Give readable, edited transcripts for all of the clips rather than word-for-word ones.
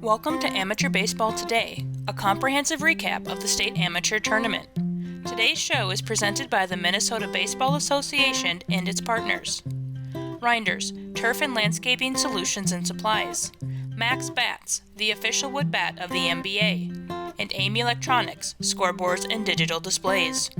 Welcome to Amateur Baseball Today, a comprehensive recap of the state amateur tournament. Today's show is presented by the Minnesota Baseball Association and its partners. Reinders, Turf and Landscaping Solutions and Supplies. Max Bats, the official wood bat of the MBA. And Amy Electronics, scoreboards and digital displays.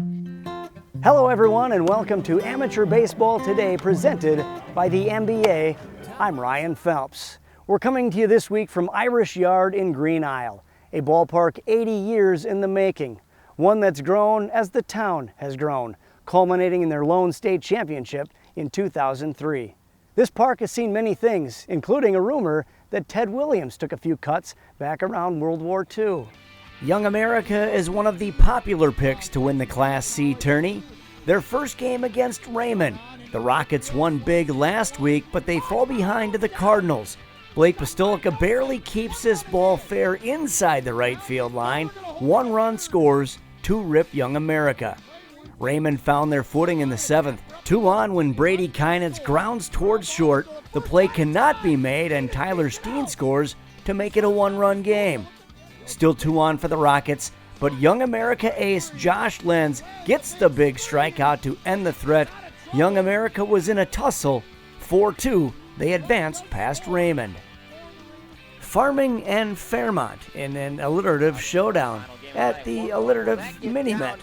Hello everyone and welcome to Amateur Baseball Today presented by the MBA. I'm Ryan Phelps. We're coming to you this week from Irish Yard in Green Isle, a ballpark 80 years in the making, one that's grown as the town has grown, culminating in their lone state championship in 2003. This park has seen many things, including a rumor that Ted Williams took a few cuts back around World War II. Young America is one of the popular picks to win the Class C tourney. Their first game against Raymond. The Rockets won big last week, but they fall behind to the Cardinals. Blake Pistolica barely keeps this ball fair inside the right field line. 1 run scores to rip Young America. Raymond found their footing in the 7th. 2 on when Brady Kynitz grounds towards short. The play cannot be made and Tyler Steen scores to make it a 1-run game. Still 2 on for the Rockets, but Young America ace Josh Lenz gets the big strikeout to end the threat. Young America was in a tussle. 4-2, they advanced past Raymond. Farming and Fairmont in an alliterative showdown at the alliterative mini-met.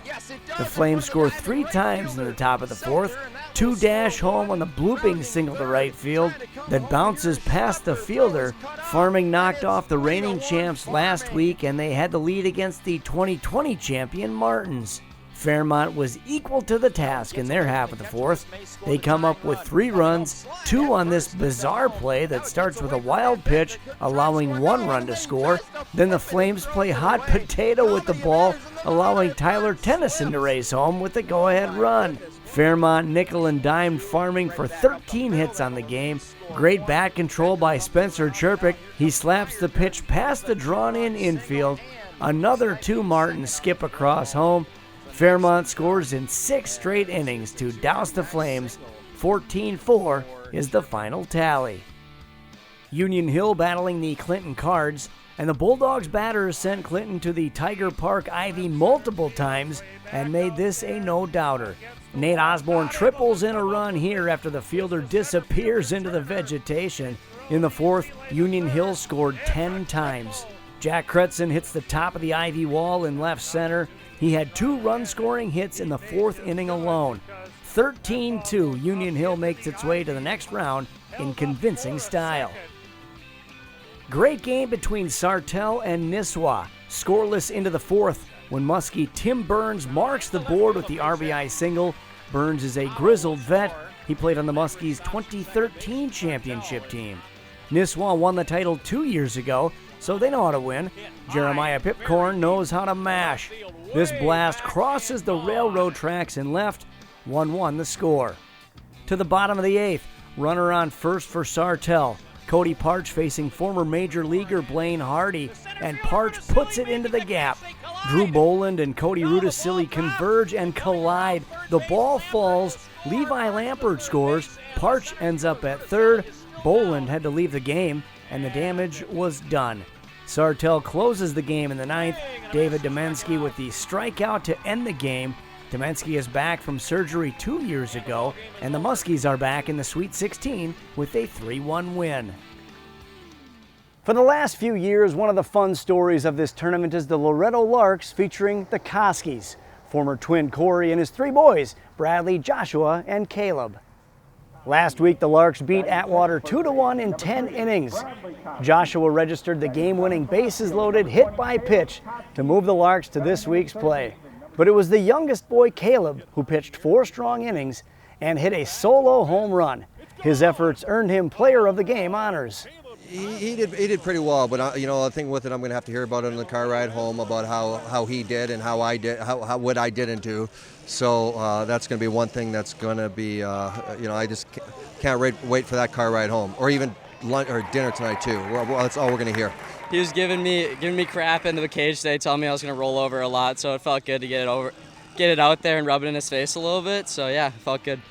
The Flames score 3 times in the top of the 4th. 2 dash home on the blooping single to right field that bounces past the fielder. Farming knocked off the reigning champs last week and they had the lead against the 2020 champion Martins. Fairmont was equal to the task in their half of the 4th. They come up with 3 runs, 2 on this bizarre play that starts with a wild pitch, allowing 1 run to score. Then the Flames play hot potato with the ball, allowing Tyler Tennyson to race home with the go-ahead run. Fairmont nickel and dimed Farming for 13 hits on the game. Great bat control by Spencer Chirpick. He slaps the pitch past the drawn-in infield. Another 2 Martins skip across home. Fairmont scores in 6 straight innings to douse the Flames. 14-4 is the final tally. Union Hill battling the Clinton Cards, and the Bulldogs batters sent Clinton to the Tiger Park Ivy multiple times and made this a no-doubter. Nate Osborne triples in a run here after the fielder disappears into the vegetation. In the 4th, Union Hill scored 10 times. Jack Kretzen hits the top of the Ivy wall in left center. He had 2 run-scoring hits in the 4th inning alone. 13-2, Union Hill makes its way to the next round in convincing style. Great game between Sartell and Nisswa. Scoreless into the 4th when Muskie Tim Burns marks the board with the RBI single. Burns is a grizzled vet. He played on the Muskies' 2013 championship team. Nisswa won the title 2 years ago, so they know how to win. Jeremiah Pipcorn knows how to mash. This blast crosses the railroad tracks and left. 1-1 the score. To the bottom of the 8th, runner on first for Sartell. Cody Parch facing former major leaguer Blaine Hardy, and Parch puts it into the gap. Drew Boland and Cody Rudisilli converge and collide. The ball falls. Levi Lampert scores. Parch ends up at third. Boland had to leave the game, and the damage was done. Sartell closes the game in the 9th. David Demensky with the strikeout to end the game. Demensky is back from surgery 2 years ago, and the Muskies are back in the Sweet 16 with a 3-1 win. For the last few years, one of the fun stories of this tournament is the Loretto Larks featuring the Koskis, former twin Corey and his 3 boys, Bradley, Joshua, and Caleb. Last week, the Larks beat Atwater 2-1 in 10 innings. Joshua registered the game-winning bases-loaded hit-by-pitch to move the Larks to this week's play. But it was the youngest boy, Caleb, who pitched 4 strong innings and hit a solo home run. His efforts earned him Player of the Game honors. He did pretty well, but I think with it, I'm going to have to hear about it on the car ride home about how he did and how I did, what I didn't do. So that's going to be one thing that's going to be, I just can't wait for that car ride home, or even lunch or dinner tonight too. That's all we're going to hear. He was giving me crap in the cage today, telling me I was going to roll over a lot. So it felt good to get it out there and rub it in his face a little bit. So yeah, it felt good.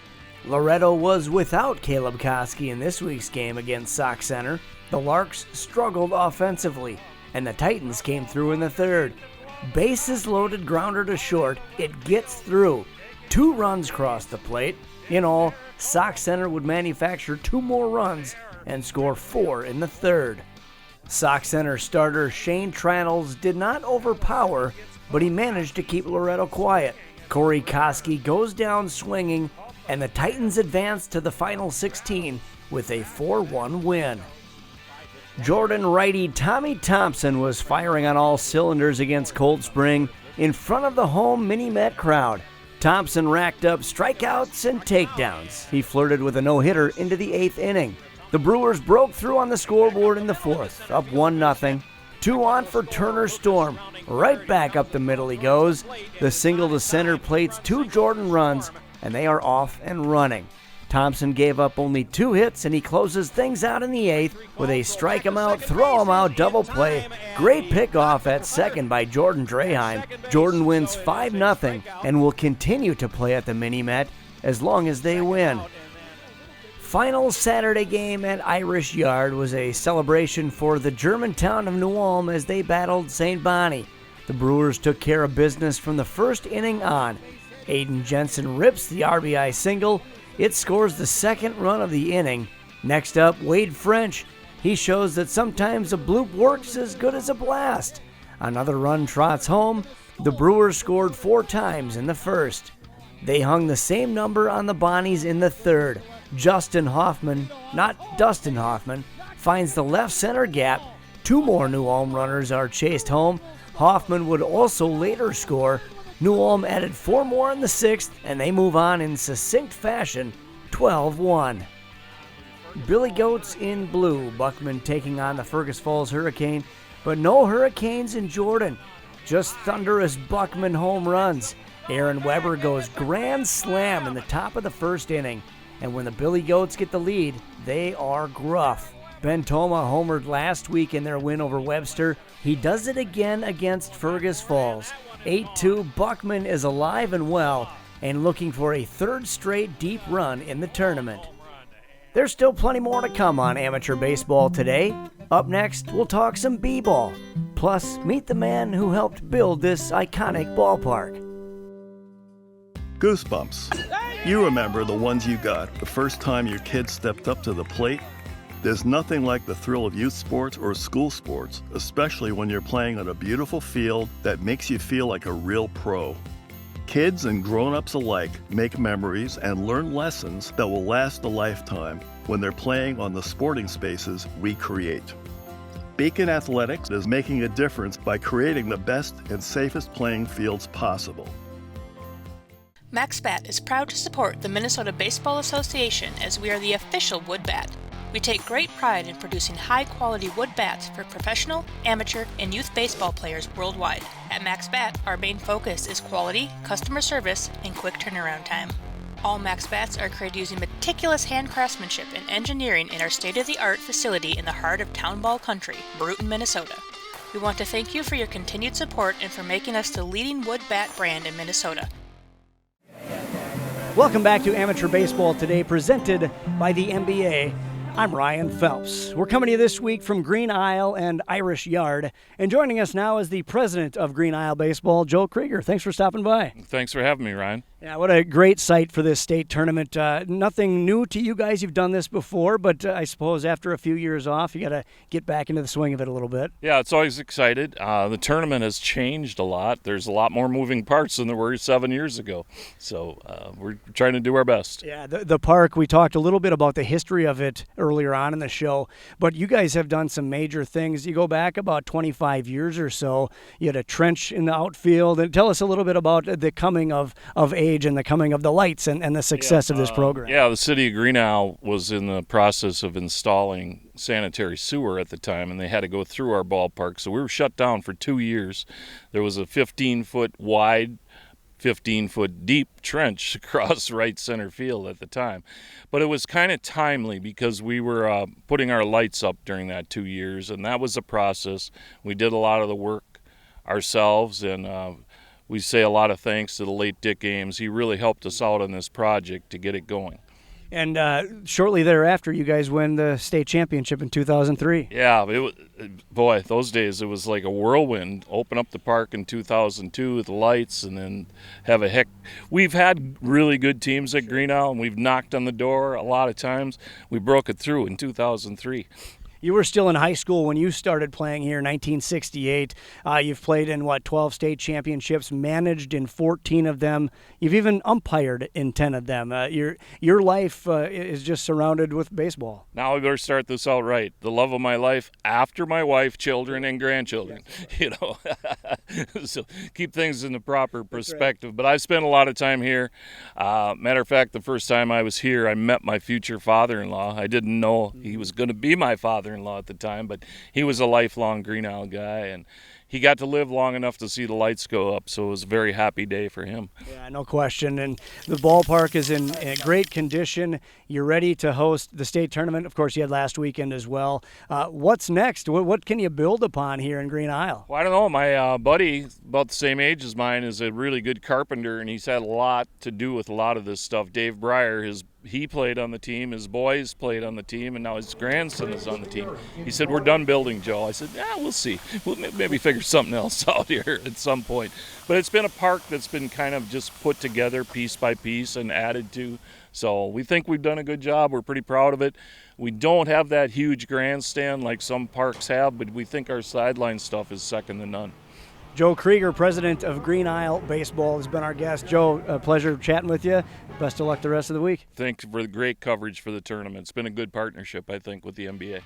Loretto was without Caleb Koski in this week's game against Sauk Center. The Larks struggled offensively, and the Titans came through in the third. Bases loaded, grounder to short. It gets through. 2 runs crossed the plate. In all, Sox Center would manufacture 2 more runs and score 4 in the third. Sox Center starter Shane Trannels did not overpower, but he managed to keep Loretto quiet. Corey Koski goes down swinging, and the Titans advance to the final 16 with a 4-1 win. Jordan righty Tommy Thompson was firing on all cylinders against Cold Spring in front of the home Mini-Met crowd. Thompson racked up strikeouts and takedowns. He flirted with a no-hitter into the 8th inning. The Brewers broke through on the scoreboard in the 4th, up 1-0. 2 on for Turner Storm. Right back up the middle he goes. The single to center plates 2 Jordan runs, and they are off and running. Thompson gave up only 2 hits, and he closes things out in the 8th with a strike him out, throw him out double play. Great pickoff at second by Jordan Draheim. Jordan wins 5-0 and will continue to play at the Mini-Met as long as they win. Final Saturday game at Irish Yard was a celebration for the Germantown of New Ulm as they battled St. Bonnie. The Brewers took care of business from the first inning on. Aiden Jensen rips the RBI single. It scores the 2nd run of the inning. Next up, Wade French. He shows that sometimes a bloop works as good as a blast. Another run trots home. The Brewers scored 4 times in the first. They hung the same number on the Bonnies in the third. Justin Hoffman, not Dustin Hoffman, finds the left center gap. 2 more New Ulm runners are chased home. Hoffman would also later score. New Ulm added 4 more in the 6th, and they move on in succinct fashion, 12-1. Billy Goats in blue, Buckman taking on the Fergus Falls Hurricane, but no Hurricanes in Jordan. Just thunderous Buckman home runs. Aaron Weber goes grand slam in the top of the first inning. And when the Billy Goats get the lead, they are gruff. Ben Toma homered last week in their win over Webster. He does it again against Fergus Falls. 8-2, Buckman is alive and well and looking for a 3rd straight deep run in the tournament. There's still plenty more to come on Amateur Baseball today. Up next, we'll talk some b-ball. Plus, meet the man who helped build this iconic ballpark. Goosebumps. You remember the ones you got the first time your kid stepped up to the plate? There's nothing like the thrill of youth sports or school sports, especially when you're playing on a beautiful field that makes you feel like a real pro. Kids and grown-ups alike make memories and learn lessons that will last a lifetime when they're playing on the sporting spaces we create. Beacon Athletics is making a difference by creating the best and safest playing fields possible. MaxBat is proud to support the Minnesota Baseball Association as we are the official wood bat. We take great pride in producing high-quality wood bats for professional, amateur, and youth baseball players worldwide. At MaxBat, our main focus is quality, customer service, and quick turnaround time. All MaxBats are created using meticulous hand craftsmanship and engineering in our state-of-the-art facility in the heart of Town Ball Country, Brewton, Minnesota. We want to thank you for your continued support and for making us the leading wood bat brand in Minnesota. Welcome back to Amateur Baseball Today, presented by the MBA. I'm Ryan Phelps. We're coming to you this week from Green Isle and Irish Yard. And joining us now is the president of Green Isle Baseball, Joe Krieger. Thanks for stopping by. Thanks for having me, Ryan. Yeah, what a great site for this state tournament. Nothing new to you guys. You've done this before, but I suppose after a few years off, you got to get back into the swing of it a little bit. Yeah, it's always excited. The tournament has changed a lot. There's a lot more moving parts than there were 7 years ago. So we're trying to do our best. Yeah, the park, we talked a little bit about the history of it earlier on in the show, but you guys have done some major things. You go back about 25 years or so. You had a trench in the outfield. And tell us a little bit about the coming of age and the coming of the lights and the success of this program. Yeah, the city of Green Isle was in the process of installing sanitary sewer at the time, and they had to go through our ballpark. So we were shut down for 2 years. There was a 15-foot wide, 15-foot deep trench across right center field at the time. But it was kind of timely because we were putting our lights up during that 2 years, and that was a process. We did a lot of the work ourselves, and we say a lot of thanks to the late Dick Ames. He really helped us out on this project to get it going. And shortly thereafter, you guys win the state championship in 2003. Yeah, it was, boy, those days it was like a whirlwind. Open up the park in 2002 with the lights, and then have a heck. We've had really good teams at Green Isle, and we've knocked on the door a lot of times. We broke it through in 2003. You were still in high school when you started playing here in 1968. You've played in, 12 state championships, managed in 14 of them. You've even umpired in 10 of them. Your life is just surrounded with baseball. Now we better start this out right. The love of my life after my wife, children, and grandchildren. So keep things in the proper perspective. Right. But I've spent a lot of time here. Matter of fact, the first time I was here, I met my future father-in-law. I didn't know he was going to be my father-in-law at the time, but he was a lifelong Green Isle guy, and he got to live long enough to see the lights go up, so it was a very happy day for him. Yeah, no question. And the ballpark is in great condition. You're ready to host the state tournament. Of course, you had last weekend as well. What's next? What can you build upon here in Green Isle? Well, I don't know. My buddy, about the same age as mine, is a really good carpenter, and he's had a lot to do with a lot of this stuff. Dave Breyer, he played on the team, his boys played on the team, and now his grandson is on the team. He said, "We're done building, Joe." I said, "Yeah, we'll see. We'll maybe figure something else out here at some point." But it's been a park that's been kind of just put together piece by piece and added to. So we think we've done a good job. We're pretty proud of it. We don't have that huge grandstand like some parks have, but we think our sideline stuff is second to none. Joe Krieger, president of Green Isle Baseball, has been our guest. Joe, a pleasure chatting with you. Best of luck the rest of the week. Thanks for the great coverage for the tournament. It's been a good partnership, I think, with the MBA.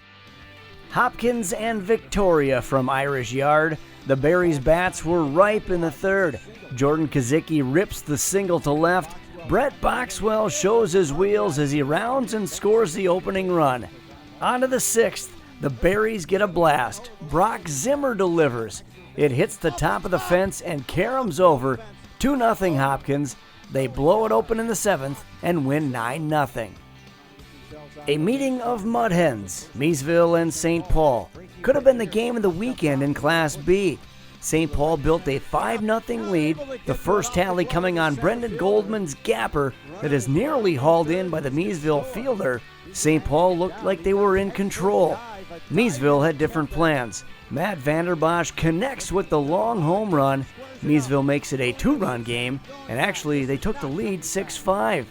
Hopkins and Victoria from Irish Yard. The Berries bats were ripe in the third. Jordan Kazicki rips the single to left. Brett Boxwell shows his wheels as he rounds and scores the opening run. On to the sixth. The Berries get a blast. Brock Zimmer delivers. It hits the top of the fence and caroms over. 2-0 Hopkins. They blow it open in the seventh and win 9-0. A meeting of Mudhens, Meesville and St. Paul. Could have been the game of the weekend in Class B. St. Paul built a 5-0 lead, the first tally coming on Brendan Goldman's gapper that is nearly hauled in by the Meesville fielder. St. Paul looked like they were in control. Meesville had different plans. Matt Vanderbosch connects with the long home run. Meesville makes it a 2-run game, and actually they took the lead 6-5.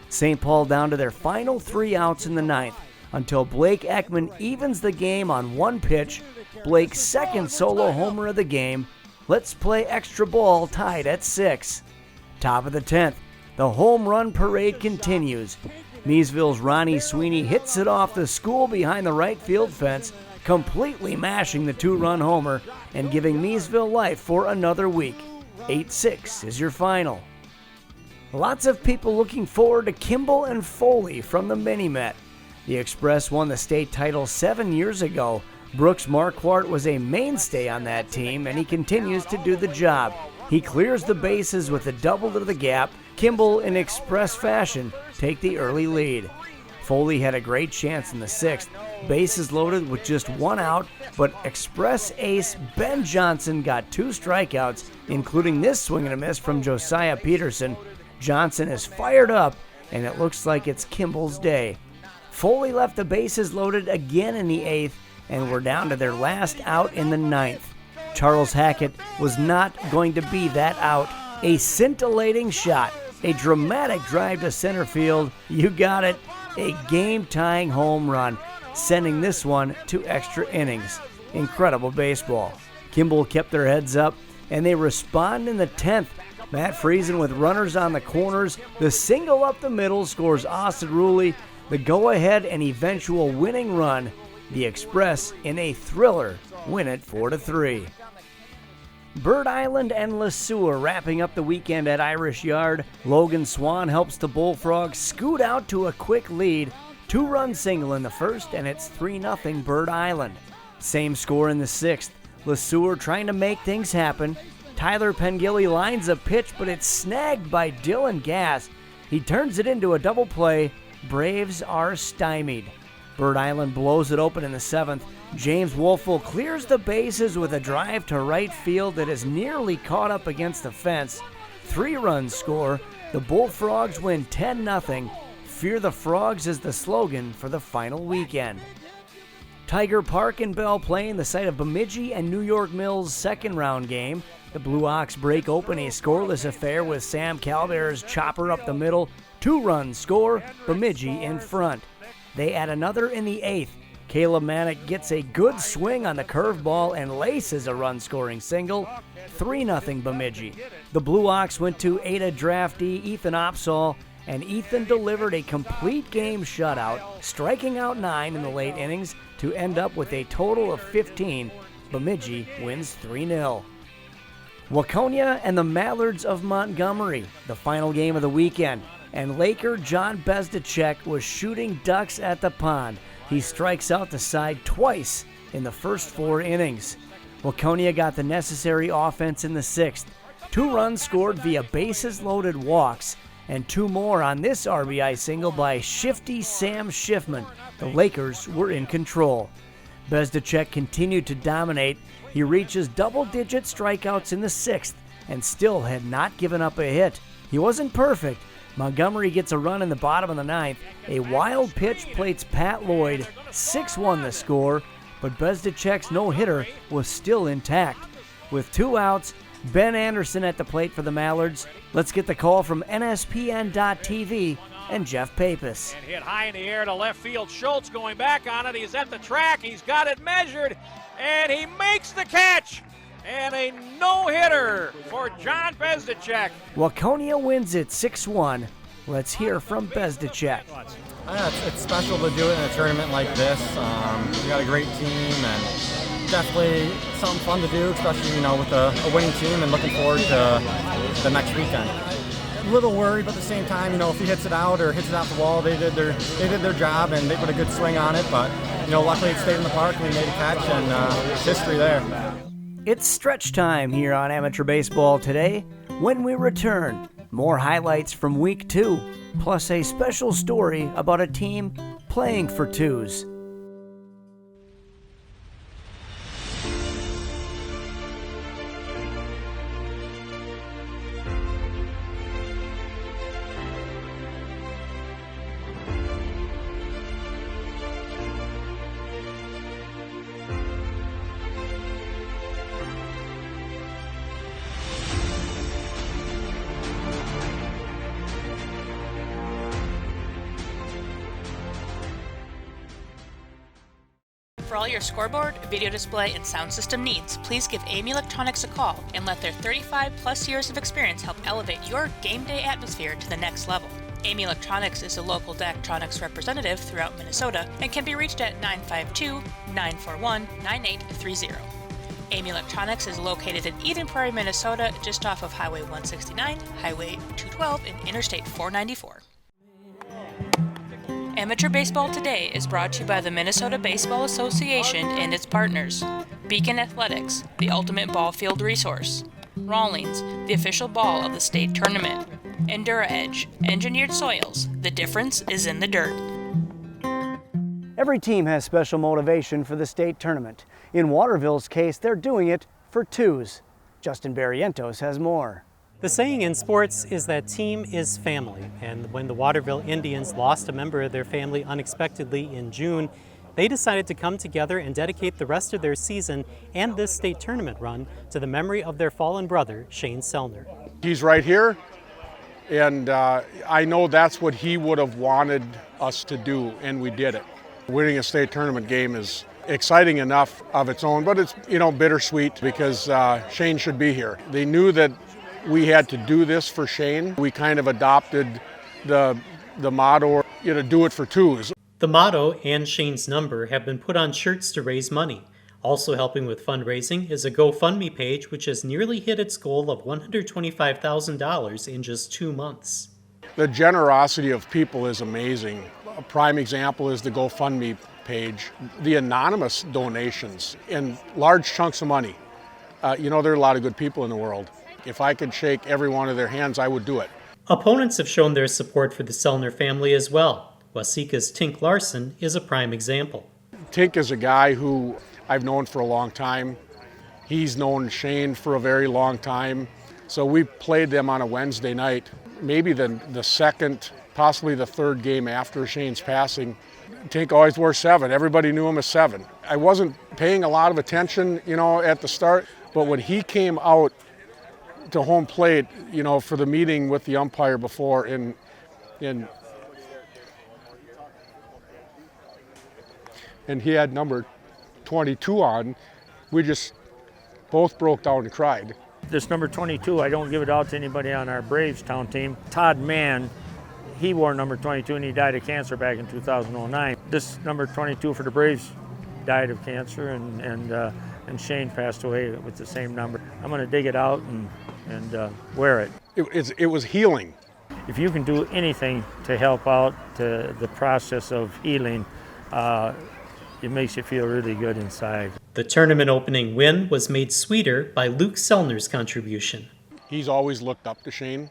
St. Paul down to their final 3 outs in the ninth until Blake Ekman evens the game on one pitch. Blake's second solo homer of the game. Let's play extra ball tied at 6. Top of the 10th, the home run parade continues. Meesville's Ronnie Sweeney hits it off the school behind the right field fence, completely mashing the 2-run homer and giving Meesville life for another week. 8-6 is your final. Lots of people looking forward to Kimball and Foley from the Mini-Met. The Express won the state title 7 years ago. Brooks Marquardt was a mainstay on that team, and he continues to do the job. He clears the bases with a double to the gap. Kimball, in Express fashion, take the early lead. Foley had a great chance in the 6th. Bases loaded with just 1 out, but Express ace Ben Johnson got 2 strikeouts, including this swing and a miss from Josiah Peterson. Johnson is fired up, and it looks like it's Kimball's day. Foley left the bases loaded again in the 8th, and we're down to their last out in the 9th. Charles Hackett was not going to be that out. A scintillating shot, a dramatic drive to center field, you got it, a game-tying home run, sending this one to extra innings. Incredible baseball. Kimball kept their heads up, and they respond in the 10th. Matt Friesen with runners on the corners. The single up the middle scores Austin Ruley. The go-ahead and eventual winning run. The Express, in a thriller, win it 4-3. Bird Island and Le Sueur wrapping up the weekend at Irish Yard. Logan Swan helps the Bullfrogs scoot out to a quick lead. 2-run single in the first, and it's 3-0 Bird Island. Same score in the 6th. Le Sueur trying to make things happen. Tyler Pengilly lines a pitch, but it's snagged by Dylan Gass. He turns it into a double play. Braves are stymied. Bird Island blows it open in the 7th. James Wolfel clears the bases with a drive to right field that is nearly caught up against the fence. 3 runs score. The Bullfrogs win 10-0. Fear the Frogs is the slogan for the final weekend. Tiger Park in Belle Plaine, the site of Bemidji and New York Mills' second-round game. The Blue Ox break open a scoreless affair with Sam Calbert's chopper up the middle. 2-run score, Bemidji in front. They add another in the 8th. Caleb Manick gets a good swing on the curveball and laces a run-scoring single. 3-0 Bemidji. The Blue Ox went to Ada draftee Ethan Opsahl, and Ethan delivered a complete game shutout, striking out 9 in the late innings to end up with a total of 15. Bemidji wins 3-0. Waconia and the Mallards of Montgomery, the final game of the weekend, and Laker John Bezdacek was shooting ducks at the pond. He strikes out the side twice in the first 4 innings. Waconia got the necessary offense in the 6th. 2 runs scored via bases-loaded walks, and 2 more on this RBI single by shifty Sam Schiffman. The Lakers were in control. Bezdacek continued to dominate. He reaches double-digit strikeouts in the 6th and still had not given up a hit. He wasn't perfect. Montgomery gets a run in the bottom of the 9th. A wild pitch plates Pat Lloyd, 6-1 the score, but Bezdacek's no-hitter was still intact. With 2 outs, Ben Anderson at the plate for the Mallards. Let's get the call from NSPN.TV and Jeff Papis. And hit high in the air to left field. Schultz going back on it. He's at the track. He's got it measured, and he makes the catch. And a no-hitter for John Bezdacek. Waconia wins it 6-1. Let's hear from Bezdacek. It's special to do it in a tournament like this. We got a great team and definitely something fun to do, especially with a winning team and looking forward to the next weekend. A little worried, but at the same time, if he hits it out or hits it out the wall, they did their job and they put a good swing on it. But luckily it stayed in the park and we made a catch, and it's history there. It's stretch time here on Amateur Baseball Today. When we return, more highlights from Week 2, plus a special story about a team playing for twos. For all your scoreboard, video display, and sound system needs, please give Amy Electronics a call and let their 35-plus years of experience help elevate your game day atmosphere to the next level. Amy Electronics is a local Daktronics representative throughout Minnesota and can be reached at 952-941-9830. Amy Electronics is located in Eden Prairie, Minnesota, just off of Highway 169, Highway 212, and Interstate 494. Amateur Baseball Today is brought to you by the Minnesota Baseball Association and its partners. Beacon Athletics, the ultimate ball field resource. Rawlings, the official ball of the state tournament. And DuraEdge, engineered soils. The difference is in the dirt. Every team has special motivation for the state tournament. In Waterville's case, they're doing it for twos. Justin Barrientos has more. The saying in sports is that team is family, and when the Waterville Indians lost a member of their family unexpectedly in June, they decided to come together and dedicate the rest of their season and this state tournament run to the memory of their fallen brother, Shane Sellner. He's right here, and I know that's what he would have wanted us to do, and we did it. Winning a state tournament game is exciting enough of its own, but it's bittersweet because Shane should be here. They knew that we had to do this for Shane. We kind of adopted the motto, do it for twos. The motto and Shane's number have been put on shirts to raise money. Also helping with fundraising is a GoFundMe page which has nearly hit its goal of $125,000 in just 2 months. The generosity of people is amazing. A prime example is the GoFundMe page. The anonymous donations in large chunks of money. There are a lot of good people in the world. If I could shake every one of their hands, I would do it. Opponents have shown their support for the Sellner family as well. Waseca's Tink Larson is a prime example. Tink is a guy who I've known for a long time. He's known Shane for a very long time. So we played them on a Wednesday night, maybe the second possibly the third game after Shane's passing. Tink always wore 7. Everybody knew him as 7. I wasn't paying a lot of attention, at the start, but when he came out to home plate, for the meeting with the umpire before and he had number 22 on, we just both broke down and cried. This number 22, I don't give it out to anybody on our Braves town team. Todd Mann, he wore number 22 and he died of cancer back in 2009. This number 22 for the Braves died of cancer, and Shane passed away with the same number. I'm going to dig it out and wear it. It was healing. If you can do anything to help out the process of healing, it makes you feel really good inside. The tournament opening win was made sweeter by Luke Sellner's contribution. He's always looked up to Shane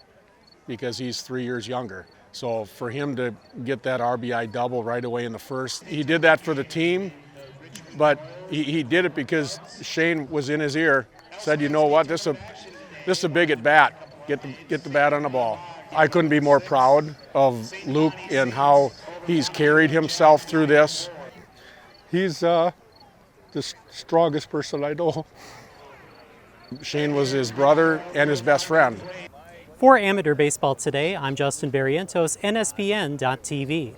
because he's 3 years younger. So for him to get that RBI double right away in the first, he did that for the team, but he did it because Shane was in his ear, said, you know what, this is a big at bat. Get the bat on the ball. I couldn't be more proud of Luke and how he's carried himself through this. He's the strongest person I know. Shane was his brother and his best friend. For Amateur Baseball Today, I'm Justin Barrientos, NSPN.TV.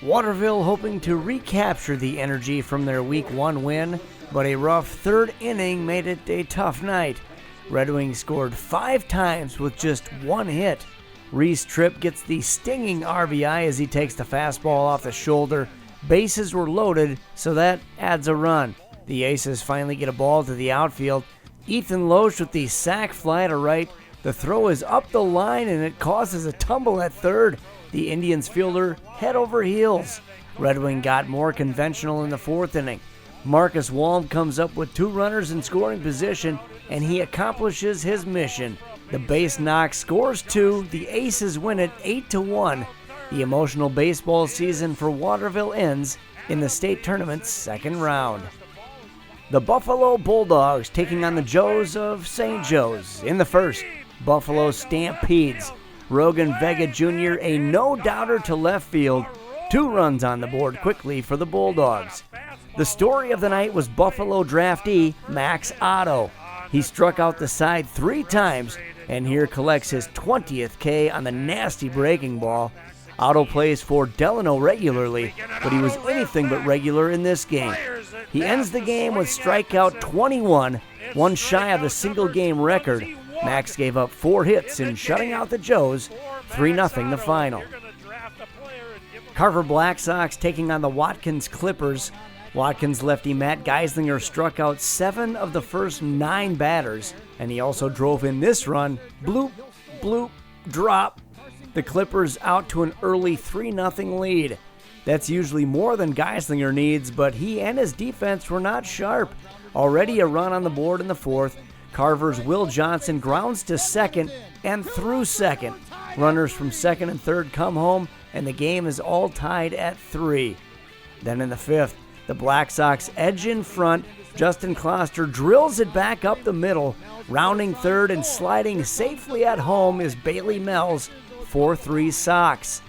Waterville hoping to recapture the energy from their Week 1 win, but a rough third inning made it a tough night. Red Wings scored 5 times with just 1 hit. Reese Tripp gets the stinging RBI as he takes the fastball off the shoulder. Bases were loaded, so that adds a run. The Aces finally get a ball to the outfield. Ethan Loesch with the sac fly to right. The throw is up the line and it causes a tumble at third. The Indians fielder head over heels. Red Wing got more conventional in the 4th inning. Marcus Walm comes up with 2 runners in scoring position, and he accomplishes his mission. The base knock scores 2. The Aces win it 8-1. The emotional baseball season for Waterville ends in the state tournament's 2nd round. The Buffalo Bulldogs taking on the Joes of St. Joe's. In the first, Buffalo stampedes. Rogan Vega Jr., a no-doubter to left field. 2 runs on the board quickly for the Bulldogs. The story of the night was Buffalo draftee Max Otto. He struck out the side 3 times, and here collects his 20th K on the nasty breaking ball. Otto plays for Delano regularly, but he was anything but regular in this game. He ends the game with strikeout 21, one shy of the single-game record. Max gave up 4 hits in shutting out the Joes, 3-0 the final. Carver Black Sox taking on the Watkins Clippers. Watkins lefty Matt Geislinger struck out 7 of the first 9 batters, and he also drove in this run. Bloop, bloop, drop. The Clippers out to an early 3-0 lead. That's usually more than Geislinger needs, but he and his defense were not sharp. Already a run on the board in the 4th. Carver's Will Johnson grounds to second and through second. Runners from 2nd and 3rd come home, and the game is all tied at 3. Then in the 5th, the Black Sox edge in front. Justin Kloster drills it back up the middle. Rounding 3rd and sliding safely at home is Bailey Mells. 4-3 Sox.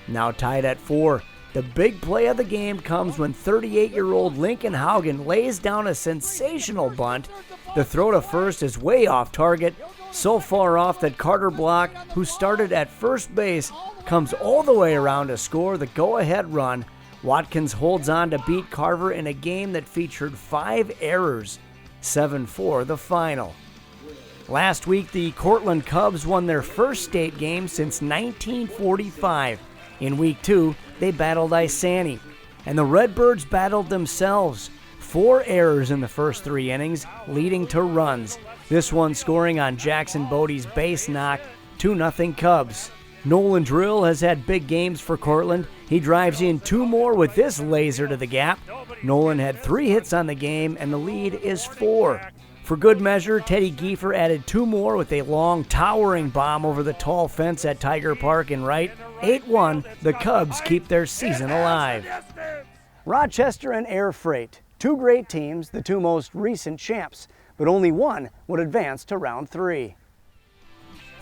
Now tied at 4. The big play of the game comes when 38-year-old Lincoln Haugen lays down a sensational bunt. The throw to first is way off target, so far off that Carter Block, who started at first base, comes all the way around to score the go-ahead run. Watkins holds on to beat Carver in a game that featured 5 errors. 7-4 the final. Last week, the Courtland Cubs won their first state game since 1945. In Week 2, they battled Isani, and the Redbirds battled themselves. 4 errors in the first 3 innings, leading to runs. This one scoring on Jackson Bodie's base knock, 2-0 Cubs. Nolan Drill has had big games for Courtland. He drives in 2 more with this laser to the gap. Nolan had 3 hits on the game, and the lead is 4. For good measure, Teddy Giefer added 2 more with a long, towering bomb over the tall fence at Tiger Park in right. 8-1, the Cubs keep their season alive. Rochester and Air Freight, 2 great teams, the 2 most recent champs, but only one would advance to round 3.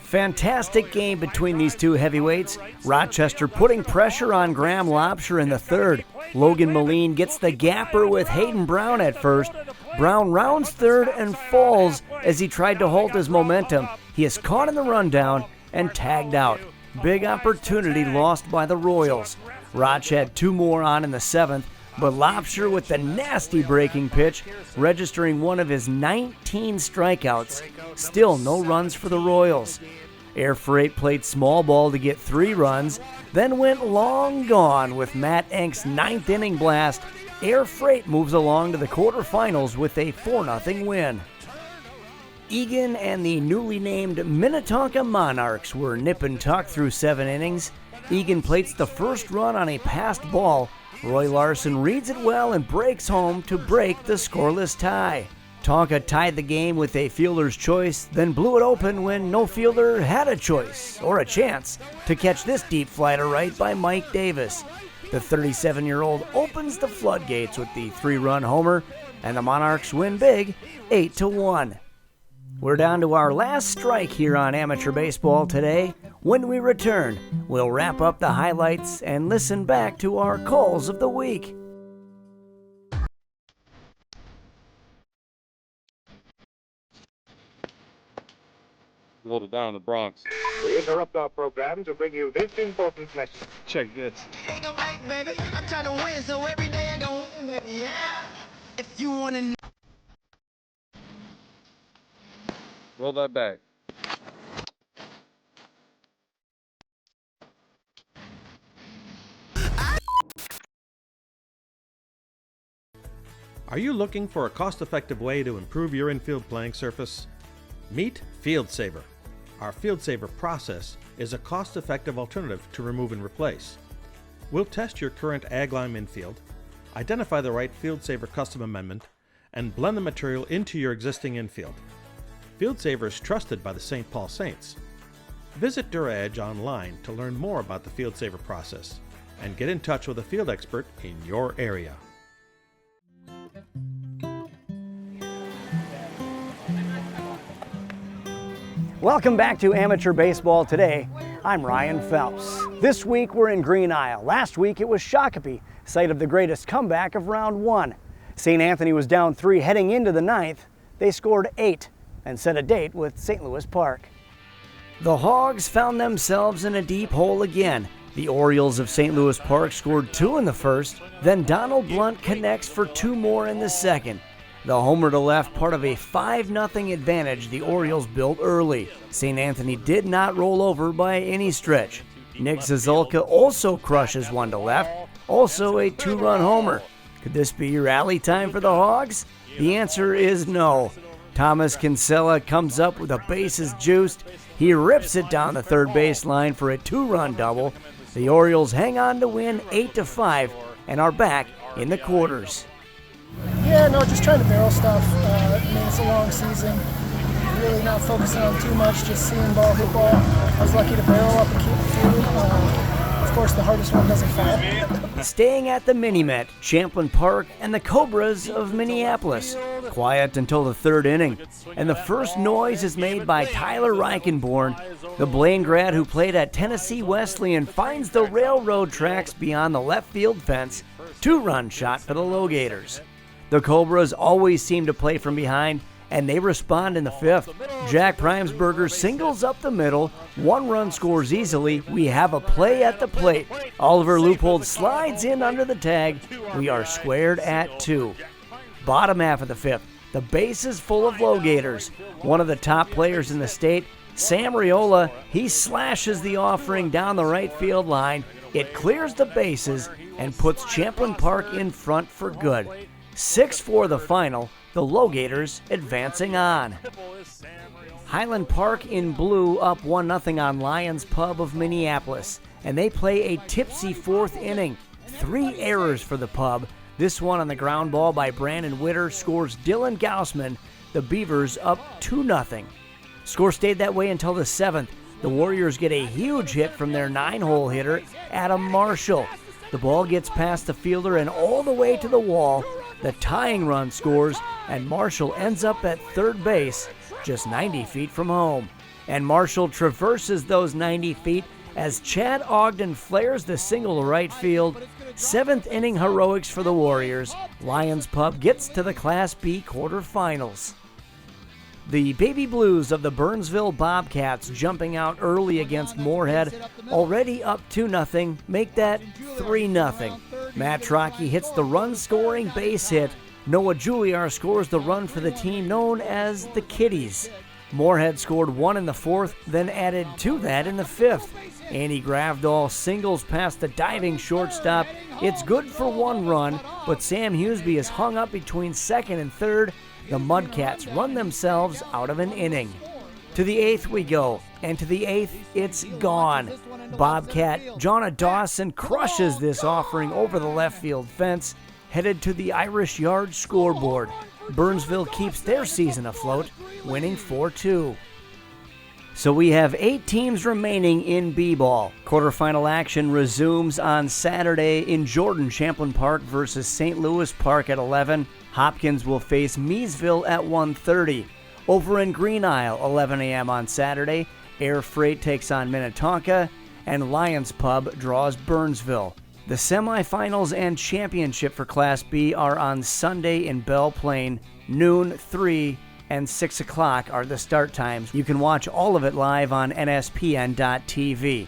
Fantastic game between these two heavyweights. Rochester putting pressure on Graham Lobsher in the third. Logan Moline gets the gapper with Hayden Brown at first. Brown rounds third and falls as he tried to halt his momentum. He is caught in the rundown and tagged out. Big opportunity lost by the Royals. Roch had two more on in the seventh, but Lobsher with the nasty breaking pitch, registering one of his 19 strikeouts. Still no runs for the Royals. Air Freight played small ball to get 3 runs, then went long gone with Matt Enk's 9th inning blast. Air Freight moves along to the quarterfinals with a 4-0 win. Egan and the newly named Minnetonka Monarchs were nip and tuck through 7 innings. Egan plates the first run on a passed ball. Roy Larson reads it well and breaks home to break the scoreless tie. Tonka tied the game with a fielder's choice, then blew it open when no fielder had a choice or a chance to catch this deep fly to right by Mike Davis. The 37-year-old opens the floodgates with the 3-run homer, and the Monarchs win big, 8-1. We're down to our last strike here on Amateur Baseball today. When we return, we'll wrap up the highlights and listen back to our calls of the week. Loaded down in the Bronx. We interrupt our program to bring you this important message. Check this. Ain't no right, baby. I'm trying to win, so every day I go win, baby. Yeah. If you want to know. Roll that back. Are you looking for a cost-effective way to improve your infield playing surface? Meet FieldSaver. Our FieldSaver process is a cost-effective alternative to remove and replace. We'll test your current ag lime infield, identify the right FieldSaver custom amendment, and blend the material into your existing infield. FieldSaver is trusted by the St. Paul Saints. Visit DuraEdge online to learn more about the FieldSaver process and get in touch with a field expert in your area. Welcome back to Amateur Baseball Today. I'm Ryan Phelps. This week we're in Green Isle. Last week it was Shakopee, site of the greatest comeback of round 1. St. Anthony was down 3 heading into the 9th. They scored 8 and set a date with St. Louis Park. The Hogs found themselves in a deep hole again. The Orioles of St. Louis Park scored 2 in the first, then Donald Blunt connects for 2 more in the second. The homer to left, part of a 5-0 advantage the Orioles built early. St. Anthony did not roll over by any stretch. Nick Zazulka also crushes 1 to left, also a 2-run homer. Could this be rally time for the Hogs? The answer is no. Thomas Kinsella comes up with the bases juiced. He rips it down the third base line for a 2-run double. The Orioles hang on to win 8-5 and are back in the quarters. Yeah, no, just trying to barrel stuff. It's a long season. Really not focusing on too much, just seeing ball, hit ball. I was lucky to barrel up and keep a few. Of course, the hardest one doesn't fall. Staying at the Mini-Met, Champlin Park, and the Cobras of Minneapolis. Quiet until the 3rd inning, and the first noise is made by Tyler Reichenborn. The Blaine grad who played at Tennessee Wesleyan finds the railroad tracks beyond the left field fence. 2-run shot for the Low-Gators. The Cobras always seem to play from behind, and they respond in the 5th. Jack Primesberger singles up the middle. 1 run scores easily. We have a play at the plate. Oliver Leupold slides in under the tag. We are squared at 2. Bottom half of the 5th. The base is full of Low-Gators. One of the top players in the state, Sam Riola, he slashes the offering down the right field line. It clears the bases and puts Champlin Park in front for good. 6-4 the final, the Low-Gators advancing on. Highland Park in blue up 1-0 on Lions Pub of Minneapolis, and they play a tipsy 4th inning. 3 errors for the Pub. This one on the ground ball by Brandon Witter scores Dylan Gaussman. The Beavers up 2-0. Score stayed that way until the 7th. The Warriors get a huge hit from their 9-hole hitter, Adam Marshall. The ball gets past the fielder and all the way to the wall. The tying run scores, and Marshall ends up at third base, just 90 feet from home. and Marshall traverses those 90 feet as Chad Ogden flares the single to right field. 7th inning heroics for the Warriors. Lions Pub gets to the Class B quarterfinals. The Baby Blues of the Burnsville Bobcats, jumping out early against Moorhead, already up 2-0, make that 3-0. Matt Trocchi hits the run-scoring base hit. Noah Juilliard scores the run for the team known as the Kitties. Moorhead scored 1 in the 4th, then added to that in the 5th. Andy Gravdahl singles past the diving shortstop. It's good for 1 run, but Sam Huseby is hung up between 2nd and 3rd. The Mudcats run themselves out of an inning. To the 8th we go, and to the 8th it's gone. Bobcat Jonna Dawson crushes this offering over the left field fence, headed to the Irish Yard scoreboard. Burnsville keeps their season afloat, winning 4-2. So we have 8 teams remaining in B-ball. Quarterfinal action resumes on Saturday in Jordan. Champlin Park versus St. Louis Park at 11. Hopkins will face Meesville at 1:30. Over in Green Isle, 11 a.m. on Saturday, Air Freight takes on Minnetonka, and Lions Pub draws Burnsville. The semifinals and championship for Class B are on Sunday in Belle Plaine. Noon, 3, and 6 o'clock are the start times. You can watch all of it live on NSPN.TV.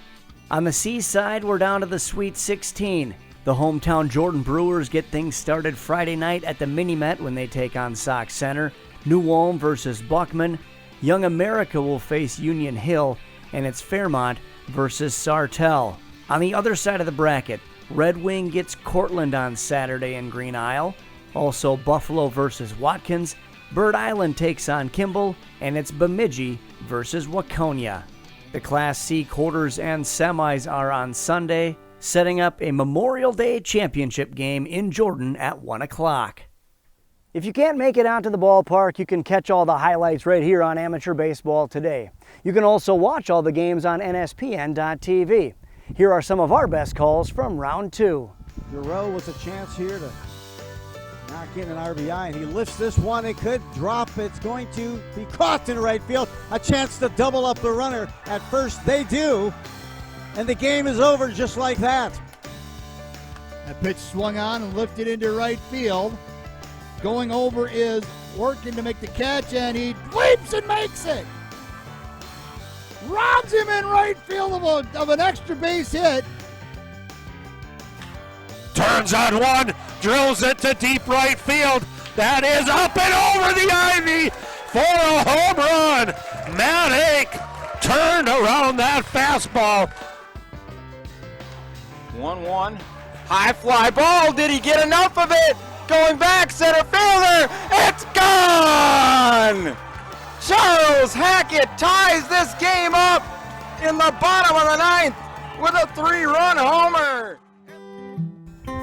On the C side, we're down to the Sweet 16. The hometown Jordan Brewers get things started Friday night at the Mini-Met when they take on Sauk Center. New Ulm versus Buckman. Young America will face Union Hill, and it's Fairmont versus Sartell. On the other side of the bracket, Red Wing gets Courtland on Saturday in Green Isle. Also Buffalo versus Watkins. Bird Island takes on Kimball, and it's Bemidji versus Waconia. The Class C quarters and semis are on Sunday, setting up a Memorial Day championship game in Jordan at 1 o'clock. If you can't make it out to the ballpark, you can catch all the highlights right here on Amateur Baseball Today. You can also watch all the games on NSPN.TV. Here are some of our best calls from round 2. Giroux with a chance here to knock in an RBI, and he lifts this one. It could drop. It's going to be caught in right field. A chance to double up the runner at first. They do, and the game is over just like that. That pitch swung on and lifted into right field. Going over is working to make the catch, and he leaps and makes it. Robs him in right field of an extra base hit. Turns on one, drills it to deep right field. That is up and over the ivy for a home run. Matt Hake turned around that fastball. 1-1. High fly ball. Did he get enough of it? Going back, center fielder. It's gone! Charles Hackett ties this game up in the bottom of the 9th with a 3-run homer.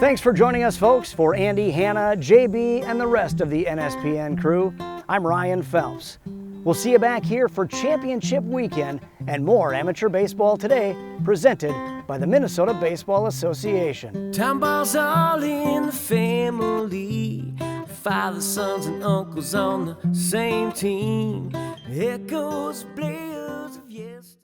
Thanks for joining us, folks. For Andy, Hannah, JB, and the rest of the NSPN crew, I'm Ryan Phelps. We'll see you back here for Championship Weekend and more Amateur Baseball Today, presented by the Minnesota Baseball Association. Town ball's all in the family. Father, sons, and uncles on the same team. Echoes, players of yesterday.